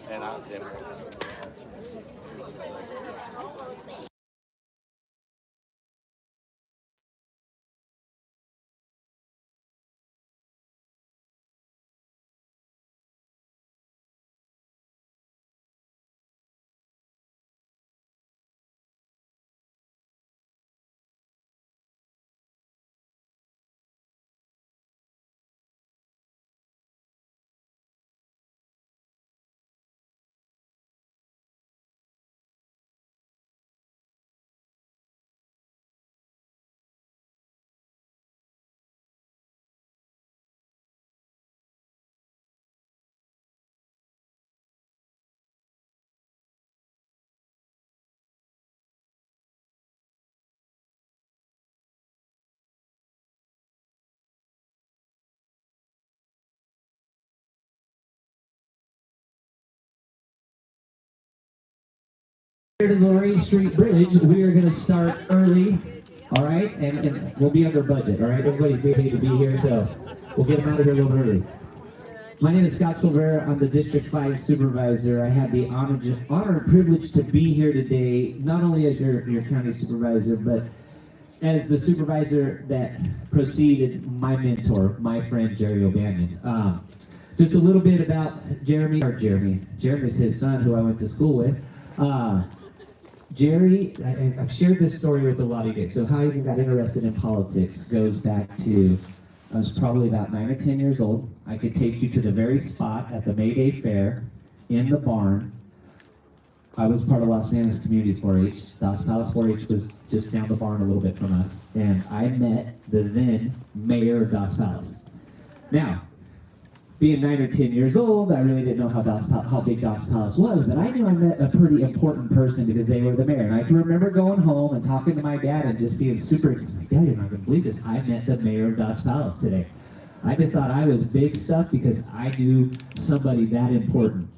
And I, and Here to the Lorraine Street Bridge, we are going to start early, all right? And we'll be under budget, all right? Everybody's ready to be here, so we'll get them out of here a little early. My name is Scott Silvera. I'm the District 5 Supervisor. I have the honor and privilege to be here today, not only as your county supervisor, but as the supervisor that preceded my mentor, my friend Jerry O'Banion. Just a little bit about Jeremy. Jeremy's his son, who I went to school with. Jerry, I've shared this story with a lot of you. So how I even got interested in politics goes back to, I was probably about 9 or 10 years old. I could take you to the very spot at the May Day Fair in the barn. I was part of Los Angeles Community 4-H. Dos Palos 4-H was just down the barn a little bit from us. And I met the then mayor of Dos Palos. Now, being 9 or 10 years old, I really didn't know how big Dos Palos was, but I knew I met a pretty important person because they were the mayor. And I can remember going home and talking to my dad and just being super excited. Like, Dad, you're not going to believe this. I met the mayor of Dos Palos today. I just thought I was big stuff because I knew somebody that important.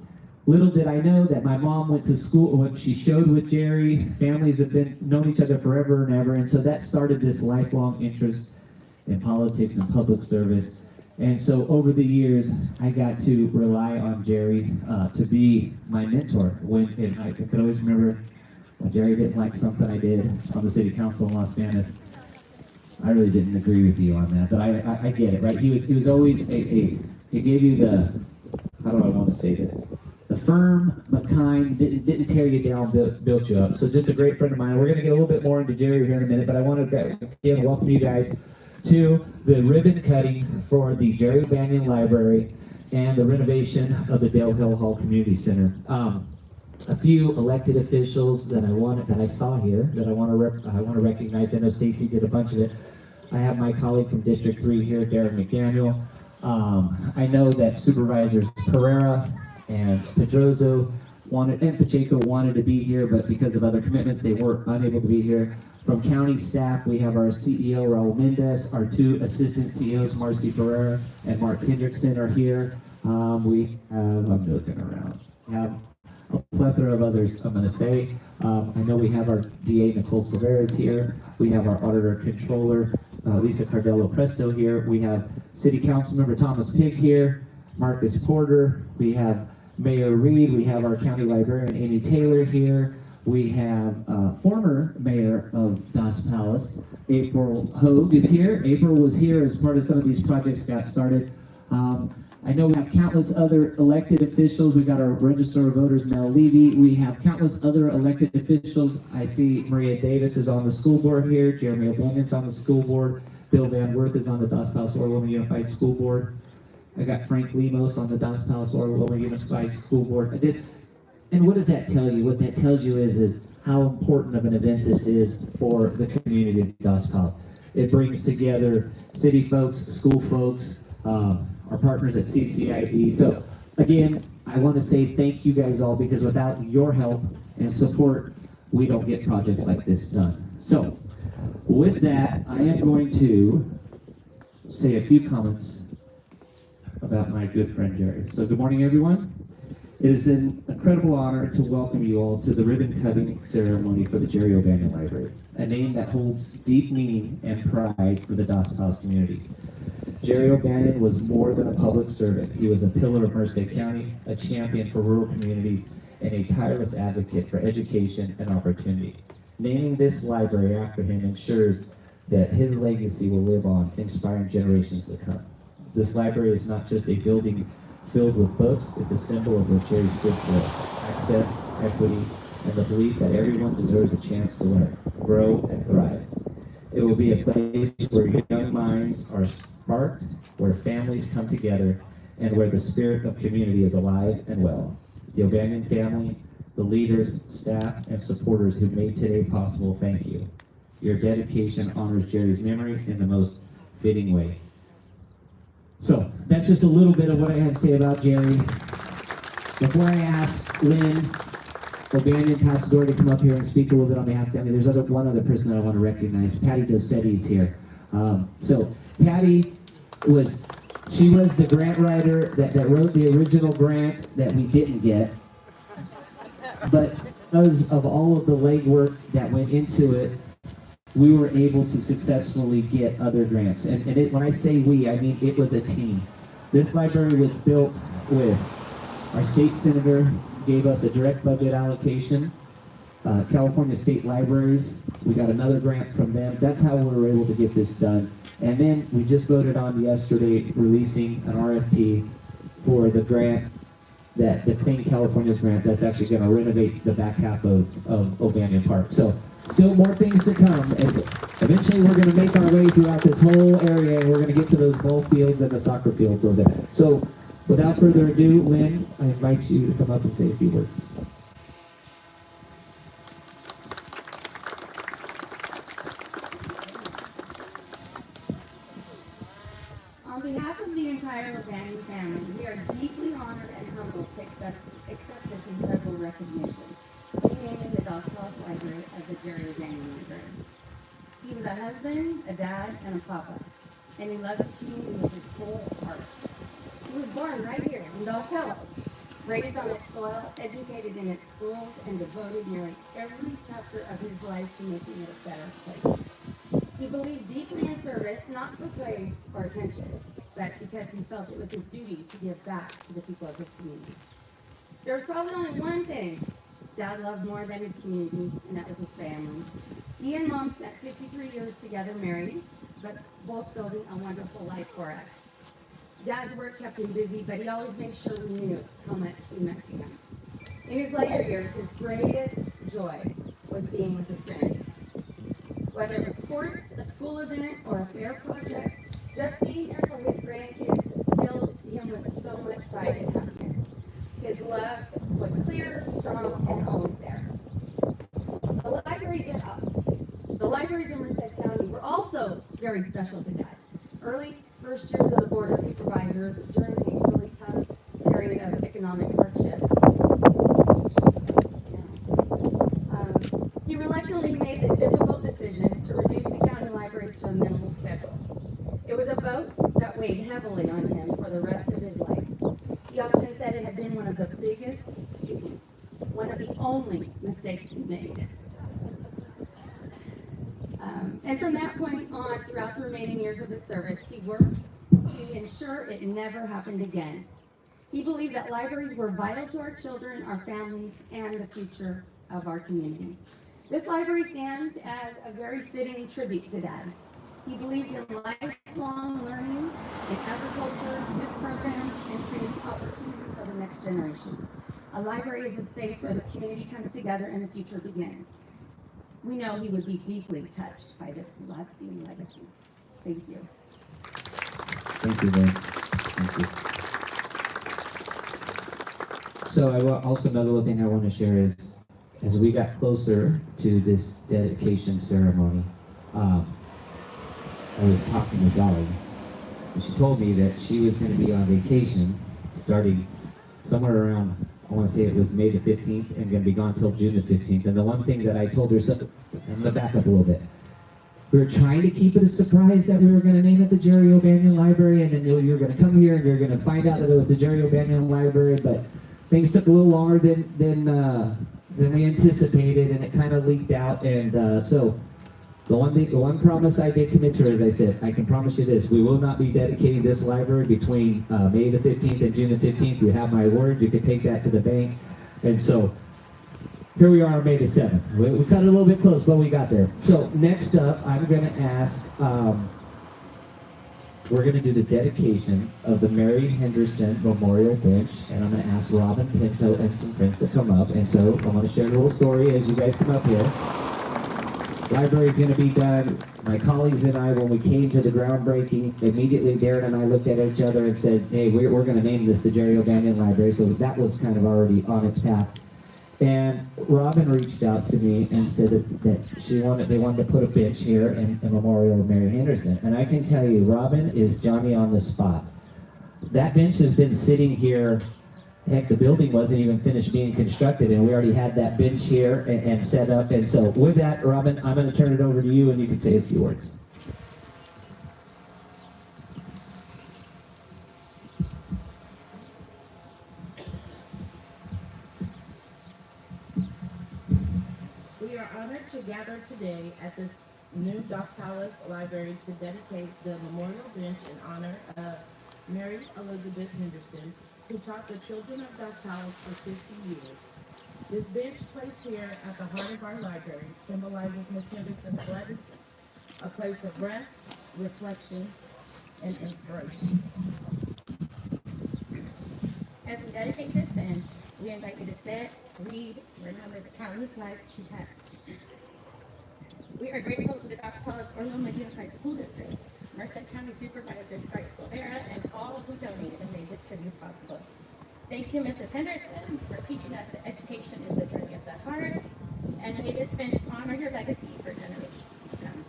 Little did I know that my mom went to school when she showed with Jerry. Families have known each other forever and ever, and so that started this lifelong interest in politics and public service. And so over the years, I got to rely on Jerry to be my mentor. And I can always remember when Jerry didn't like something I did on the city council in Los Angeles. I really didn't agree with you on that, but I get it, right? He was always he gave you the, how do I want to say this? The firm but kind, didn't tear you down, built you up. So just a great friend of mine. We're going to get a little bit more into Jerry here in a minute, but I want to again welcome you guys to the ribbon cutting for the Jerry O'Banion Library and the renovation of the Dale Hill Hall Community Center. A few elected officials that I saw here that I want to recognize. I know Stacy did a bunch of it. I have my colleague from District 3 here, Darren McDaniel. I know that Supervisors Pereira and Pedroso and Pacheco wanted to be here, but because of other commitments, they were unable to be here. From county staff, we have our CEO, Raul Mendez, our 2 assistant CEOs, Marcy Pereira and Mark Hendrickson are here. We have, I'm looking around, have a plethora of others, I'm going to say. I know we have our DA, Nicole Silveras here. We have our auditor controller, Lisa Cardello Presto here. We have City Council Member Thomas Pig here, Marcus Porter. We have Mayor Reed. We have our county librarian, Amy Taylor here. We have former mayor of Dos Palos, April Hogue is here. April was here as part of some of these projects got started. I know we have countless other elected officials. We've got our Register of Voters, Mel Levy. We have countless other elected officials. I see Maria Davis is on the school board here. Jeremy O'Banion's on the school board. Bill Van Worth is on the Dos Palos Orlando Unified School Board. I got Frank Lemos on the Dos Palos Orlando Unified School Board. And what does that tell you? What that tells you is how important of an event this is for the community of Dos Palos. It brings together city folks, school folks, our partners at CCID. So again, I want to say thank you guys all, because without your help and support, we don't get projects like this done. So with that, I am going to say a few comments about my good friend Jerry. So good morning, everyone. It is an incredible honor to welcome you all to the ribbon-cutting ceremony for the Jerry O'Banion Library, a name that holds deep meaning and pride for the Dos Palos community. Jerry O'Bannon was more than a public servant. He was a pillar of Merced County, a champion for rural communities, and a tireless advocate for education and opportunity. Naming this library after him ensures that his legacy will live on, inspiring generations to come. This library is not just a building filled with books, it's a symbol of what Jerry stood for: access, equity, and the belief that everyone deserves a chance to learn, grow, and thrive. It will be a place where young minds are sparked, where families come together, and where the spirit of community is alive and well. The O'Banion family, the leaders, staff, and supporters who made today possible, thank you. Your dedication honors Jerry's memory in the most fitting way. So, that's just a little bit of what I had to say about Jerry. Before I ask Lynn O'Banion Passador to come up here and speak a little bit on behalf of the family, there's one other person that I want to recognize. Patty Dossetti's here. So Patty was the grant writer that wrote the original grant that we didn't get. But because of all of the legwork that went into it, we were able to successfully get other grants. And when I say we, I mean it was a team. This library was built with our state senator gave us a direct budget allocation. California State Libraries, we got another grant from them. That's how we were able to get this done. And then we just voted on yesterday releasing an RFP for the grant, the Clean California's grant, that's actually going to renovate the back half of O'Banion Park. So still more things to come. And eventually we're going to make our way throughout this whole area, and we're going to get to those ball fields and the soccer fields over there. So without further ado, Lynn, I invite you to come up and say a few words. On behalf of the entire O'Banion family, we are deeply honored and humbled to accept this incredible recognition, renaming the Dos Palos Library as the Jerry O'Banion Library. He was a husband, a dad, and a papa, and he loved his community with his whole heart. He was born right here in Dos Palos, raised on its soil, educated in its schools, and devoted nearly every chapter of his life to making it a better place. He believed deeply in service, not for praise or attention, but because he felt it was his duty to give back to the people of his community. There was probably only one thing Dad loved more than his community, and that was his family. He and Mom spent 53 years together married, but both building a wonderful life for us. Dad's work kept him busy, but he always made sure we knew how much we meant to him. In his later years, his greatest joy was being with his grandkids. Whether it was sports, a school event, or a fair project, just being there for his grandkids filled him with so much pride and happiness. His love was clear, strong, and always there. The libraries in Merced County were also very special to Dad. First years of the Board of Supervisors during a really tough period of economic hardship. He reluctantly made the difficult decision to reduce the county libraries to a minimal schedule. It was a vote that weighed heavily on him for the rest of his life. He often said it had been one of the only mistakes he made. And from that point on, throughout the remaining years of his service, he worked to ensure it never happened again. He believed that libraries were vital to our children, our families, and the future of our community. This library stands as a very fitting tribute to Dad. He believed in lifelong learning, in agriculture, youth programs, and creating opportunities for the next generation. A library is a space where the community comes together and the future begins. We know he would be deeply touched by this lasting legacy. Thank you. Thank you, Lynn. Thank you. So also another little thing I want to share is, as we got closer to this dedication ceremony, I was talking to Dolly, and she told me that she was going to be on vacation starting somewhere around, I want to say it was May the 15th, and going to be gone until June the 15th. And the one thing that I told her, so I'm going to back up a little bit. We were trying to keep it a surprise that we were going to name it the Jerry O'Banion Library, and then you were going to come here and you're going to find out that it was the Jerry O'Banion Library, but things took a little longer than we anticipated, and it kind of leaked out. And so The one promise I did commit to her is I said, I can promise you this, we will not be dedicating this library between May the 15th and June the 15th. You have my word, you can take that to the bank. And so, here we are on May the 7th. We cut it a little bit close, but we got there. So next up, I'm going to ask, we're going to do the dedication of the Margie Henderson Memorial Bench, and I'm going to ask Robin Pinto and some friends to come up. And so I want to share a little story as you guys come up here. Library's going to be done. My colleagues and I, when we came to the groundbreaking, immediately Darren and I looked at each other and said, hey, we're going to name this the Jerry O'Banion Library. So that was kind of already on its path. And Robin reached out to me and said that they wanted to put a bench here in memorial of Margie Henderson. And I can tell you, Robin is Johnny on the spot. That bench has been sitting here. Heck, the building wasn't even finished being constructed, and we already had that bench here and set up. And so with that, Robin, I'm going to turn it over to you, and you can say a few words. We are honored to gather today at this new Dos Palos Library to dedicate the memorial bench in honor of Mary Elizabeth Henderson, who taught the children of Dos Palos for 50 years. This bench placed here at the heart of our library symbolizes Miss Henderson's legacy, a place of rest, reflection, and inspiration. As we dedicate this bench, we invite you to sit, read, remember the countless lives she touched. We are grateful to the Dos Palos Orloma Unified School District, Merced County Supervisor Strikes Rivera, and all who donated and made this tribute possible. Thank you, Mrs. Henderson, for teaching us that education is the journey of the heart, and may this bench honor your legacy for generations to come.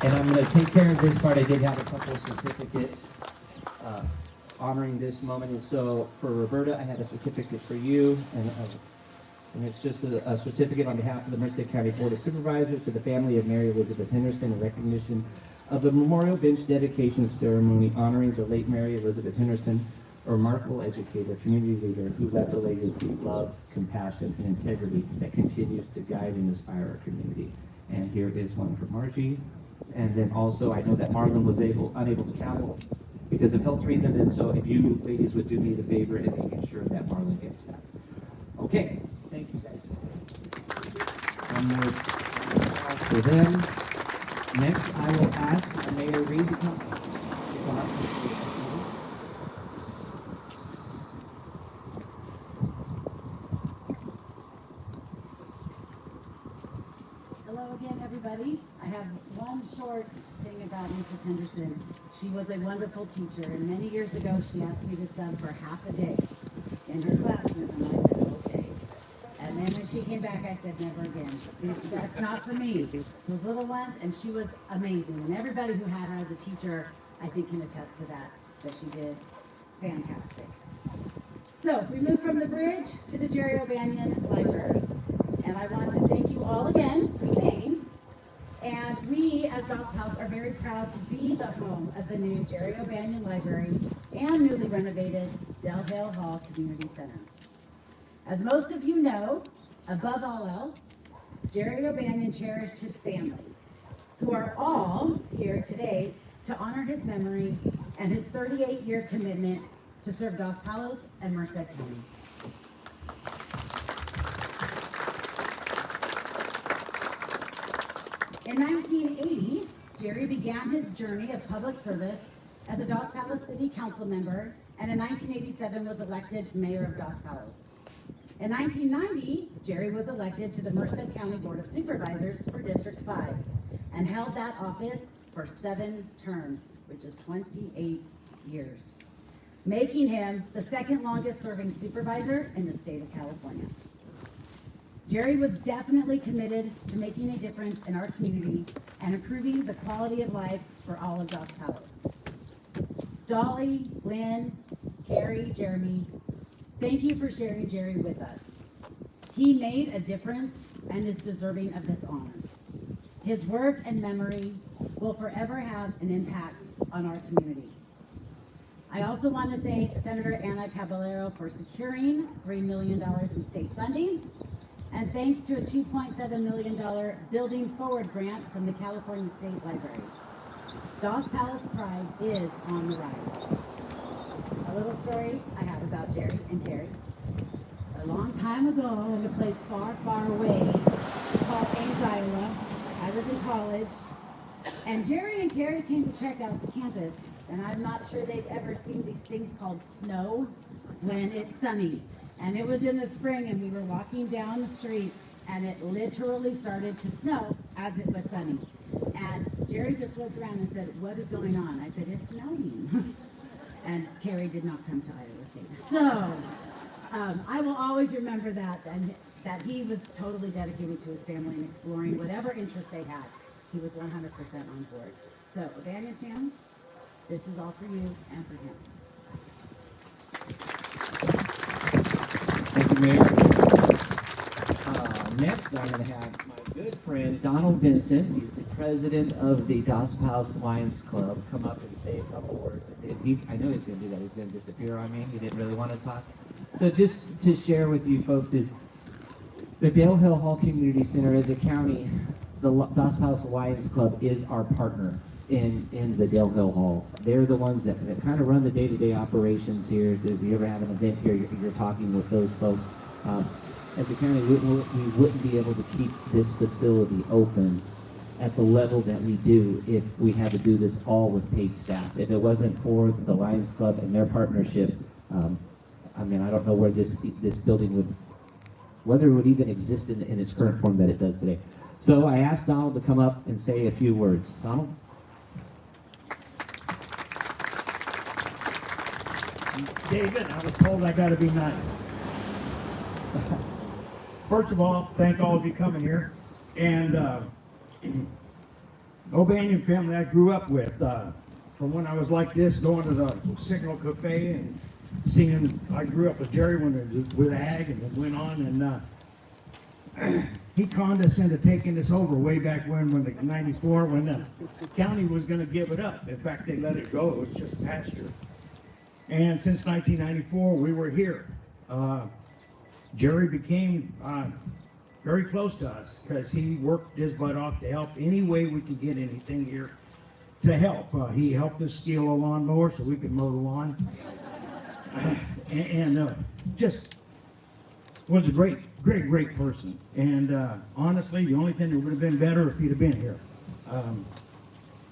And I'm going to take care of this part. I did have a couple of certificates honoring this moment. And so for Roberta, I had a certificate for you, and it's just a certificate on behalf of the Merced County Board of Supervisors to the family of Mary Elizabeth Henderson in recognition of the Memorial Bench Dedication Ceremony honoring the late Mary Elizabeth Henderson, a remarkable educator, community leader who left a legacy of love, compassion, and integrity that continues to guide and inspire our community. And here is one for Margie. And then also, I know that Marlon was unable to travel because of health reasons, and so if you ladies would do me the favor in making sure that Marlon gets that. Okay, thank you guys. One more for them. Next, I will ask Mayor Reed to come up. Hello again, everybody. I have one short thing about Mrs. Henderson. She was a wonderful teacher, and many years ago, she asked me to sub for half a day in her classroom, and I said, okay. And then when she came back, I said, never again. That's not for me. Those little ones, and she was amazing. And everybody who had her as a teacher, I think, can attest to that she did fantastic. So we move from the bridge to the Jerry O'Banion Library. And I want to thank you all again for staying. And we, as Dos Palos, are very proud to be the home of the new Jerry O'Banion Library and newly renovated Del Valle Hall Community Center. As most of you know, above all else, Jerry O'Banion cherished his family, who are all here today to honor his memory and his 38-year commitment to serve Dos Palos and Merced County. In 1980, Jerry began his journey of public service as a Dos Palos City Council member, and in 1987 was elected mayor of Dos Palos. In 1990, Jerry was elected to the Merced County Board of Supervisors for District 5 and held that office for 7 terms, which is 28 years, making him the second longest serving supervisor in the state of California. Jerry was definitely committed to making a difference in our community and improving the quality of life for all of Dos Palos. Dolly, Lynn, Carrie, Jeremy, thank you for sharing Jerry with us. He made a difference and is deserving of this honor. His work and memory will forever have an impact on our community. I also want to thank Senator Ana Caballero for securing $3 million in state funding and thanks to a $2.7 million Building Forward grant from the California State Library. Dos Palos pride is on the rise. A little story I have about Jerry and Carrie. A long time ago, in a place far, far away called Ames, Iowa, I was in college, and Jerry and Carrie came to check out the campus, and I'm not sure they've ever seen these things called snow when it's sunny. And it was in the spring, and we were walking down the street, and it literally started to snow as it was sunny. And Jerry just looked around and said, "What is going on?" I said, "It's snowing." And Carrie did not come to Iowa State. So I will always remember that, and that he was totally dedicated to his family and exploring whatever interest they had. He was 100% on board. So, Banyan fam, this is all for you and for him. Thank you, Mayor. Next, I'm going to have my good friend Donald Vincent. He's the president of the Dos Palos Lions Club. Come up and say a couple words. I know he's going to do that. He's going to disappear on me. He didn't really want to talk. So just to share with you folks is the Dale Hill Hall Community Center as a county, the Dos Palos Lions Club is our partner in the Dale Hill Hall. They're the ones that kind of run the day-to-day operations here. So if you ever have an event here, you're talking with those folks. As a county, we wouldn't be able to keep this facility open at the level that we do if we had to do this all with paid staff. If it wasn't for the Lions Club and their partnership, I mean, I don't know where this building would, whether it would even exist in its current form that it does today. So I asked Donald to come up and say a few words. Donald? David, I was told I got to be nice. First of all, thank all of you coming here. And O'Banion family I grew up with. From when I was like this, going to the Signal Cafe and singing. I grew up with Jerry when it was with Ag, and then went on. And he conned us into taking this over way back when the 94, when the county was going to give it up. In fact, they let it go. It was just pasture. And since 1994, we were here. Jerry became very close to us because he worked his butt off to help any way we could get anything here to help. He helped us steal a lawnmower so we could mow the lawn. And just was a great person. And honestly, the only thing that would have been better if he'd have been here.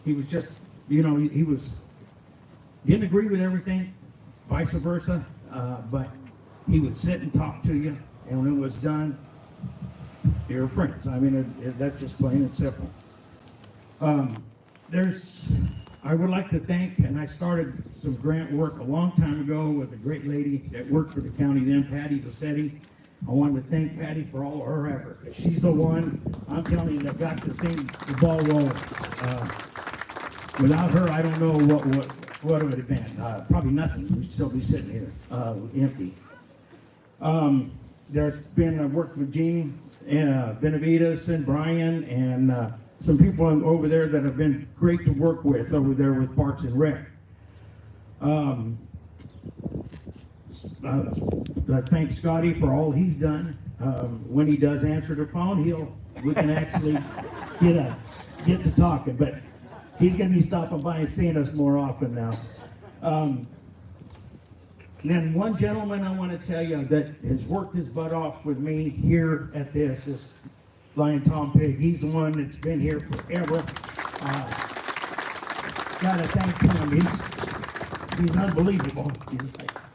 He was just, he didn't agree with everything, vice versa, but he would sit and talk to you, and when it was done, you're friends. I mean, that's just plain and simple. I would like to thank, and I started some grant work a long time ago with a great lady that worked for the county then, Patty Bassetti. I wanted to thank Patty for all of her effort. She's the one, I'm telling you, that got the ball rolling. Without her, I don't know what it would have been. Probably nothing. We'd still be sitting here empty. There's been worked with Gene Benavides and Brian and some people over there that have been great to work with over there with Parks and Rec. I thank Scotty for all he's done. When he does answer the phone, we can actually get to talking. But he's going to be stopping by and seeing us more often now. Then one gentleman I want to tell you that has worked his butt off with me here at this is Lion Tom Pig. He's the one that's been here forever. Gotta thank him. He's unbelievable.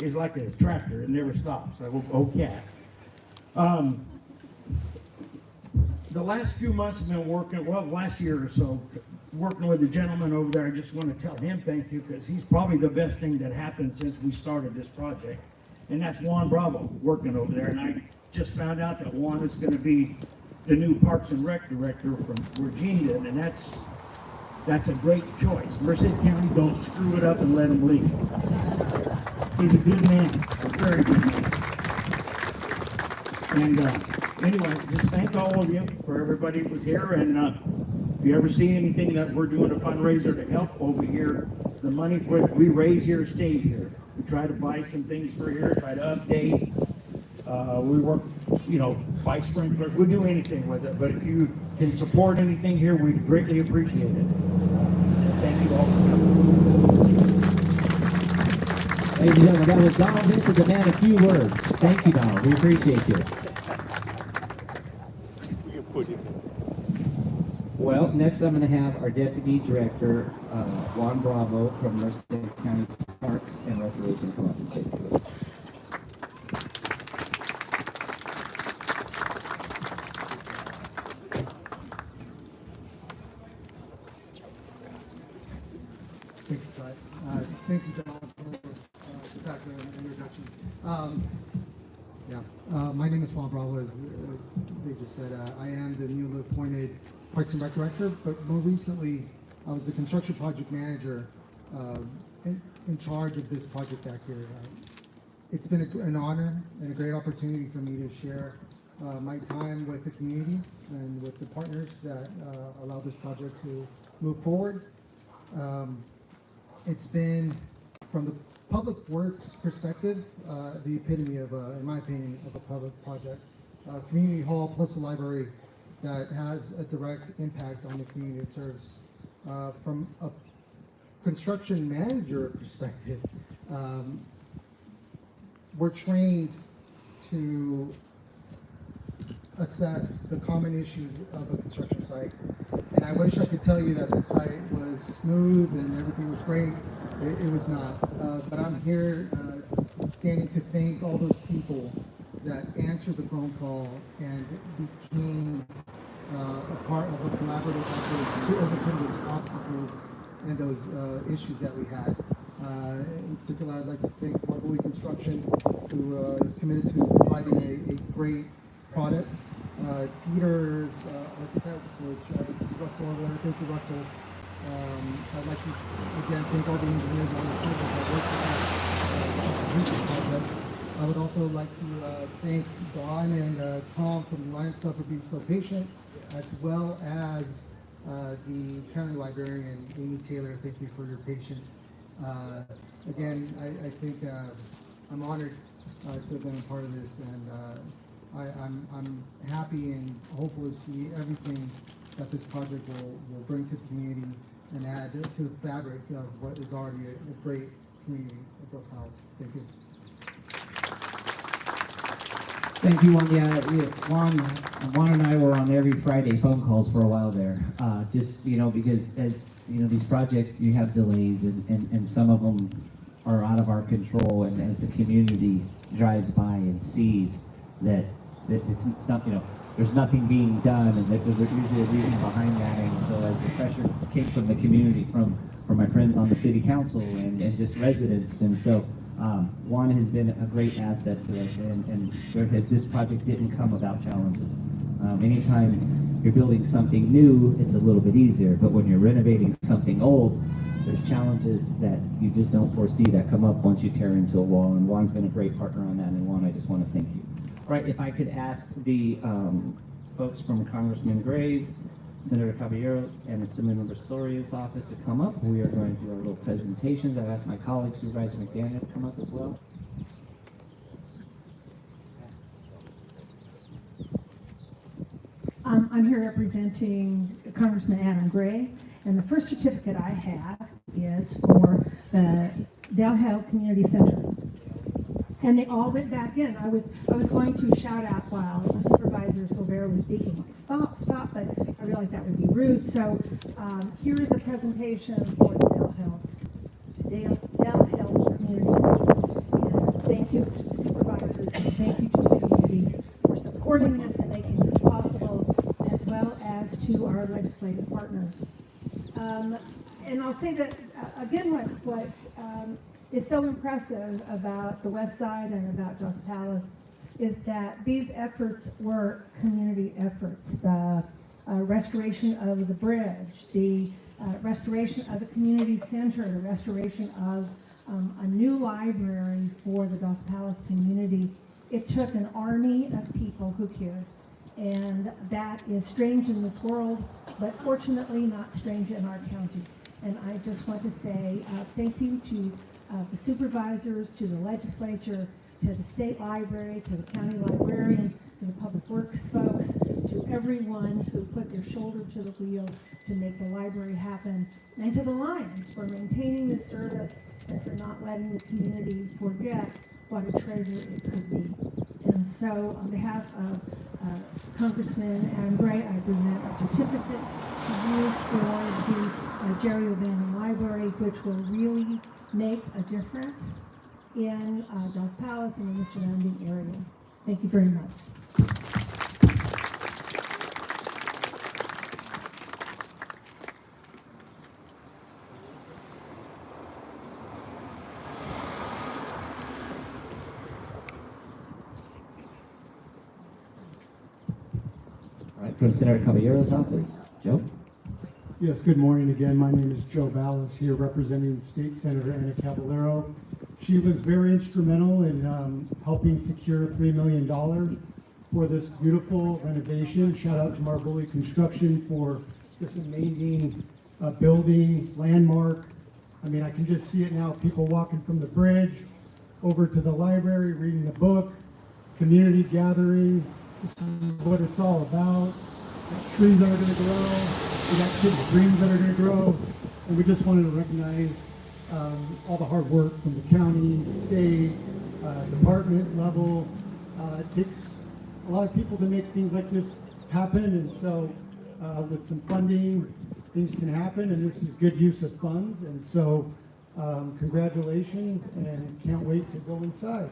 He's like a tractor. It never stops. Okay. The last few months I've been working, last year or so, working with the gentleman over there. I just want to tell him thank you because he's probably the best thing that happened since we started this project. And that's Juan Bravo working over there. And I just found out that Juan is going to be the new Parks and Rec director from Virginia, and that's a great choice. Merced County, don't screw it up and let him leave. He's a good man, a very good man. And anyway, just thank all of you for everybody who was here. And if you ever see anything that we're doing a fundraiser to help over here, the money we raise here stays here. We try to buy some things for here, try to update. We work buy sprinklers, we'll do anything with it, but if you can support anything here, we'd greatly appreciate it. Thank you all for coming. Ladies and gentlemen, that was Donald Vincent, the man of few words. Thank you, Donald. We appreciate you. Well, next I'm going to have our Deputy Director, Juan Bravo from Merced County Parks and Recreation come up and say a few words. Thanks, Scott. Thank you, Donald, for the background and introduction. My name is Juan Bravo, as they just said. I am the newly appointed Parks and Rec Director, but more recently, I was the construction project manager in charge of this project back here. It's been an honor and a great opportunity for me to share my time with the community and with the partners that allow this project to move forward. It's been, from the public works perspective, the epitome of, in my opinion, of a public project. Community hall plus a library that has a direct impact on the community it serves. From a construction manager perspective, we're trained to assess the common issues of a construction site. And I wish I could tell you that the site was smooth and everything was great. It was not. But I'm here standing to thank all those people that answered the phone call and became a part of a collaborative effort to overcome those obstacles and those issues that we had. In particular, I'd like to thank Margie Construction, who is committed to providing a great product. Teeter's Architects, which is Russell over there. Thank you, Russell. I'd like to again thank all the engineers and all the people that worked on this project. I would also like to thank Dawn and Tom from the Lions Club for being so patient, as well as the county librarian, Amy Taylor. Thank you for your patience. Again, I think I'm honored to have been a part of this, and I'm happy and hopeful to see everything that this project will bring to the community and add to the fabric of what is already a great community of Los Palos. Thank you. Thank you, Juan. Yeah, Juan and I were on every Friday phone calls for a while there. Just, because as, these projects, you have delays and some of them are out of our control. And as the community drives by and sees that it's not, there's nothing being done, and that there's usually a reason behind that. And so as the pressure came from the community, from my friends on the city council and just residents. And so Juan has been a great asset to us, and this project didn't come without challenges. Anytime you're building something new, it's a little bit easier, but when you're renovating something old, there's challenges that you just don't foresee that come up once you tear into a wall, and Juan's been a great partner on that, and Juan, I just want to thank you. Right, if I could ask the folks from Congressman Gray's, Senator Caballeros, and Assemblymember Soria's office to come up. We are going to do our little presentations. I've asked my colleague Supervisor McDaniel to come up as well. I'm here representing Congressman Adam Gray, and the first certificate I have is for the Del Hill Community Center. And they all went back in. I was going to shout out while Supervisor Silvera was speaking, like, stop, but I realized that would be rude. So here is a presentation for the Del Hill Community Center. And thank you to the supervisors, and thank you to the community for supporting this and making this possible, as well as to our legislative partners. And I'll say that, again, what is so impressive about the West Side and about Dos Palos is that these efforts were community efforts. The restoration of the bridge, the restoration of the community center, the restoration of a new library for the Dos Palos community. It took an army of people who cared. And that is strange in this world, but fortunately not strange in our county. And I just want to say thank you to the supervisors, to the legislature, to the state library, to the county librarian, to the public works folks, to everyone who put their shoulder to the wheel to make the library happen, and to the Lions for maintaining this service and for not letting the community forget what a treasure it could be. And so on behalf of Congressman Adam Gray, I present a certificate to you for the Jerry O'Bannon Library, which will really make a difference in Dos Palos and in the surrounding area. Thank you very much. All right, from Senator Caballero's office, Joe. Yes, good morning again. My name is Joe Ballas, here representing State Senator Anna Caballero. She was very instrumental in helping secure $3 million for this beautiful renovation. Shout out to Margoli Construction for this amazing building, landmark. I mean, I can just see it now, people walking from the bridge over to the library, reading the book, community gathering. This is what it's all about. Got trees that are going to grow. We got kids' dreams that are going to grow. And we just wanted to recognize all the hard work from the county, state, department level. It takes a lot of people to make things like this happen. And so with some funding, things can happen. And this is good use of funds. And so congratulations, and can't wait to go inside.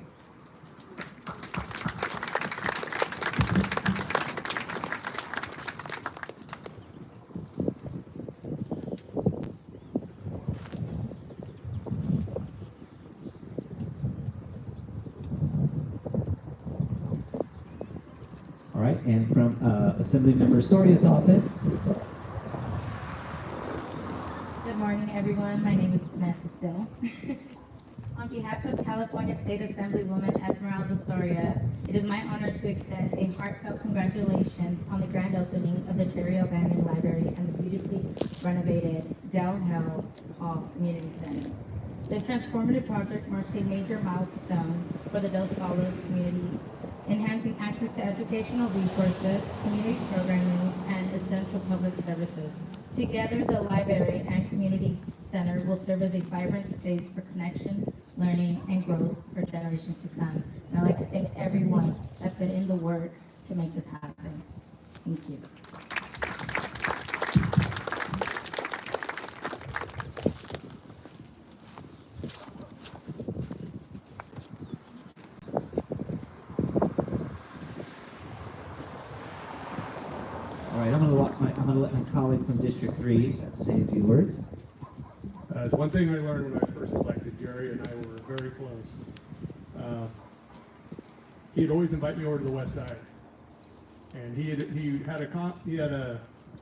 All right, and from Assemblymember Soria's office. Good morning, everyone. My name is Vanessa Still. On behalf of California State Assemblywoman Esmeralda Soria, it is my honor to extend a heartfelt congratulations on the grand opening of the Jerry O'Bannon Library and the beautifully renovated Del Hell Hall Community Center. This transformative project marks a major milestone for the Dos Palos community, enhancing access to educational resources, community programming, and essential public services. Together, the library and community center will serve as a vibrant space for connection, learning, and growth for generations to come. And I'd like to thank everyone that put in the work to make this happen. Thank you. All right, I'm gonna let my colleague from District 3 say a few words. There's one thing I learned when I first elected. Jerry and I were very close. He'd always invite me over to the west side, and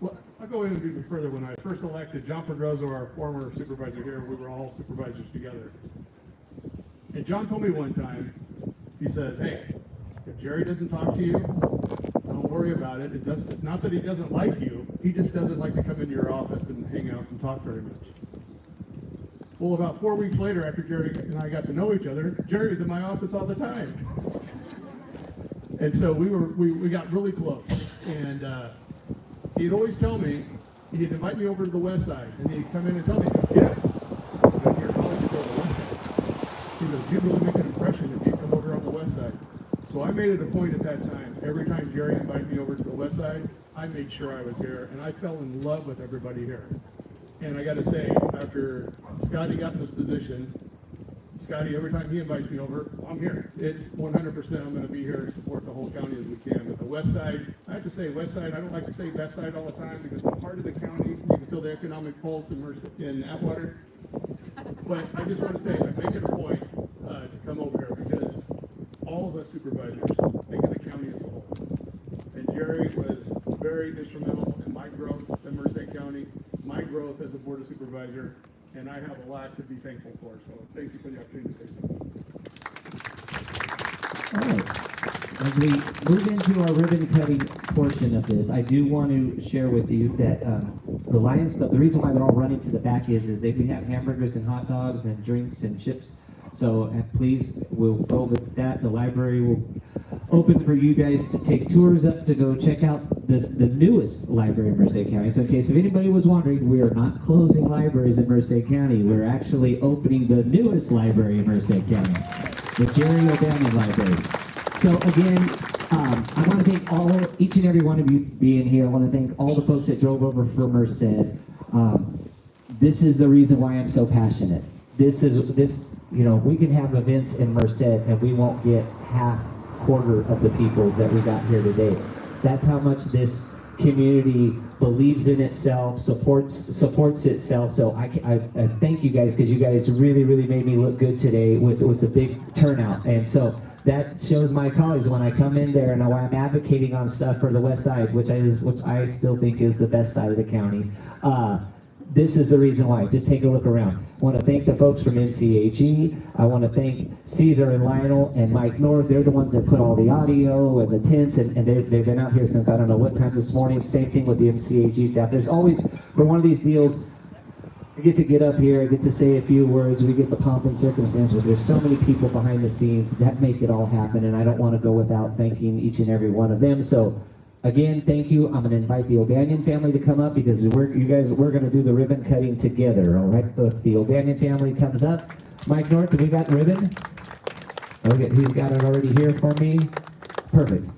well, I'll go even further. When I first elected, John Pedroso, our former supervisor here, we were all supervisors together. And John told me one time, he says, "Hey, if Jerry doesn't talk to you, don't worry about it. It's not that he doesn't like you, he just doesn't like to come into your office and hang out and talk very much." Well, about 4 weeks later, after Jerry and I got to know each other, Jerry was in my office all the time. And so we got really close. And he'd always tell me, he'd invite me over to the west side, and he'd come in and tell me, "Yeah, you're calling to go to the west side." He goes, "You'd really make an impression if you come over on the west side." So I made it a point at that time, every time Jerry invited me over to the west side, I made sure I was here, and I fell in love with everybody here. And I gotta say, after Scotty got in this position, Scotty, every time he invites me over, I'm here. It's 100% I'm gonna be here and support the whole county as we can. But the west side, I have to say west side, I don't like to say west side all the time because it's part of the county. You can feel the economic pulse in Atwater. But I just want to say, I make it a point to come over here because all of us supervisors think of the county as a whole. And Jerry was very instrumental in my growth in Merced County, my growth as a board of supervisor, and I have a lot to be thankful for. So thank you for the opportunity to say something. All right. As we move into our ribbon cutting portion of this, I do want to share with you that the Lions Club, the reason why they're all running to the back is we have hamburgers and hot dogs and drinks and chips. So please, we'll go with that. The library will open for you guys to take tours up to go check out the newest library in Merced County. So in case if anybody was wondering, we are not closing libraries in Merced County. We're actually opening the newest library in Merced County, the Jerry O'Bannon Library. So again, I want to thank each and every one of you being here. I want to thank all the folks that drove over for Merced. This is the reason why I'm so passionate. We can have events in Merced and we won't get quarter of the people that we got here today. That's how much this community believes in itself, supports itself. So I thank you guys, because you guys really made me look good today with the big turnout. And so that shows my colleagues when I come in there and I'm advocating on stuff for the west side, which I still think is the best side of the county. This is the reason why. Just take a look around. I want to thank the folks from MCAG. I want to thank Caesar and Lionel and Mike North. They're the ones that put all the audio and the tents, and they've been out here since I don't know what time this morning. Same thing with the MCAG staff. There's always, for one of these deals, I get up here, I get to say a few words, we get the pomp and circumstances. There's so many people behind the scenes that make it all happen, and I don't want to go without thanking each and every one of them. So again, thank you. I'm going to invite the O'Banion family to come up, because we're going to do the ribbon cutting together. All right, the O'Banion family comes up. Mike North, have we got ribbon? Okay, he's got it already here for me. Perfect.